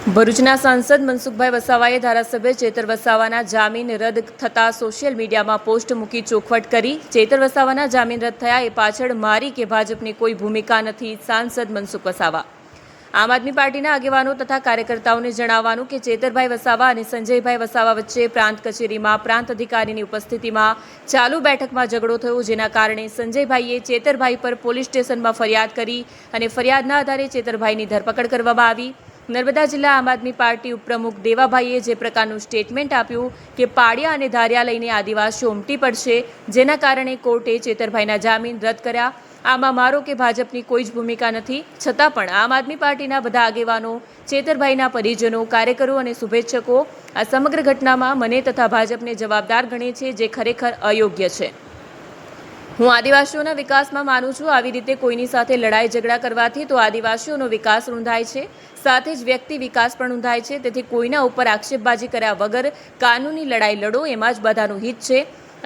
ભરૂચના સાંસદ મનસુખભાઈ વસાવાએ ધારાસભ્ય ચેતર વસાવાના જામીન રદ થતા સોશિયલ મીડિયામાં પોસ્ટ મૂકી ચોખવટ કરી। ચેતર વસાવાના જામીન રદ થયા એ પાછળ મારી કે ભાજપની કોઈ ભૂમિકા નથી। સાંસદ મનસુખ વસાવા આમ આદમી પાર્ટીના આગેવાનો તથા કાર્યકર્તાઓને જણાવવાનું કે ચેતરભાઈ વસાવા અને સંજયભાઈ વસાવા વચ્ચે પ્રાંત કચેરીમાં પ્રાંત અધિકારીની ઉપસ્થિતિમાં ચાલુ બેઠકમાં ઝઘડો થયો, જેના કારણે સંજયભાઈએ ચેતરભાઈ પર પોલીસ સ્ટેશનમાં ફરિયાદ કરી અને ફરિયાદના આધારે ચેતરભાઈની ધરપકડ કરવામાં આવી। નર્મદા જિલ્લા આમ આદમી પાર્ટી ઉપપ્રમુખ દેવાભાઈએ જે પ્રકારનું સ્ટેટમેન્ટ આપ્યું કે પાડિયા અને ધારિયા લઈને આદિવાસીઓ ઉમટી પડશે, જેના કારણે કોર્ટે ચેતરભાઈના જામીન રદ કર્યા। આમાં મારો કે ભાજપની કોઈ જ ભૂમિકા નથી, છતાં પણ આમ આદમી પાર્ટીના બધા આગેવાનો, ચેતરભાઈના પરિજનો, કાર્યકરો અને શુભેચ્છકો આ સમગ્ર ઘટનામાં મને તથા ભાજપને જવાબદાર ગણે છે, જે ખરેખર અયોગ્ય છે। હું આદિવાસીઓના વિકાસમાં માનું છું। આવી રીતે કોઈની સાથે લડાઈ ઝઘડા કરવાથી તો આદિવાસીઓનો વિકાસ રૂંધાય છે, સાથે જ વ્યક્તિ વિકાસ પણ રૂંધાય છે। તેથી કોઈના ઉપર આક્ષેપબાજી કર્યા વગર કાનૂની લડાઈ લડો, એમાં જ બધાનું હિત છે।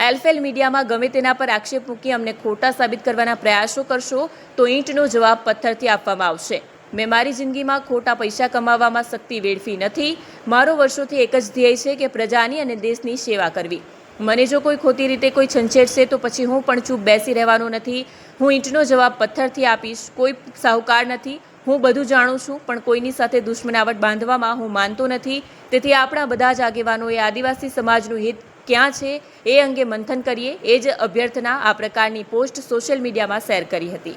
એલફેલ મીડિયામાં ગમે તેના પર આક્ષેપ મૂકી અમને ખોટા સાબિત કરવાના પ્રયાસો કરશો તો ઈંટનો જવાબ પથ્થરથી આપવામાં આવશે। મેં મારી જિંદગીમાં ખોટા પૈસા કમાવામાં શક્તિ વેડફી નથી। મારો વર્ષોથી એક જ ધ્યેય છે કે પ્રજાની અને દેશની સેવા કરવી। મને જો કોઈ ખોટી રીતે કોઈ છંછેડશે તો પછી હું પણ ચૂપ બેસી રહેવાનો નથી। હું ઈંટનો જવાબ પથ્થરથી આપીશ। કોઈ સાહુકાર નથી, હું બધું જાણું છું, પણ કોઈની સાથે દુશ્મનાવટ બાંધવામાં હું માનતો નથી। તેથી આપણા બધા જ આગેવાનોએ આદિવાસી સમાજનું હિત ક્યાં છે એ અંગે મંથન કરીએ, એ જ અભ્યર્થના આ પ્રકારની પોસ્ટ સોશિયલ મીડિયામાં શેર કરી હતી।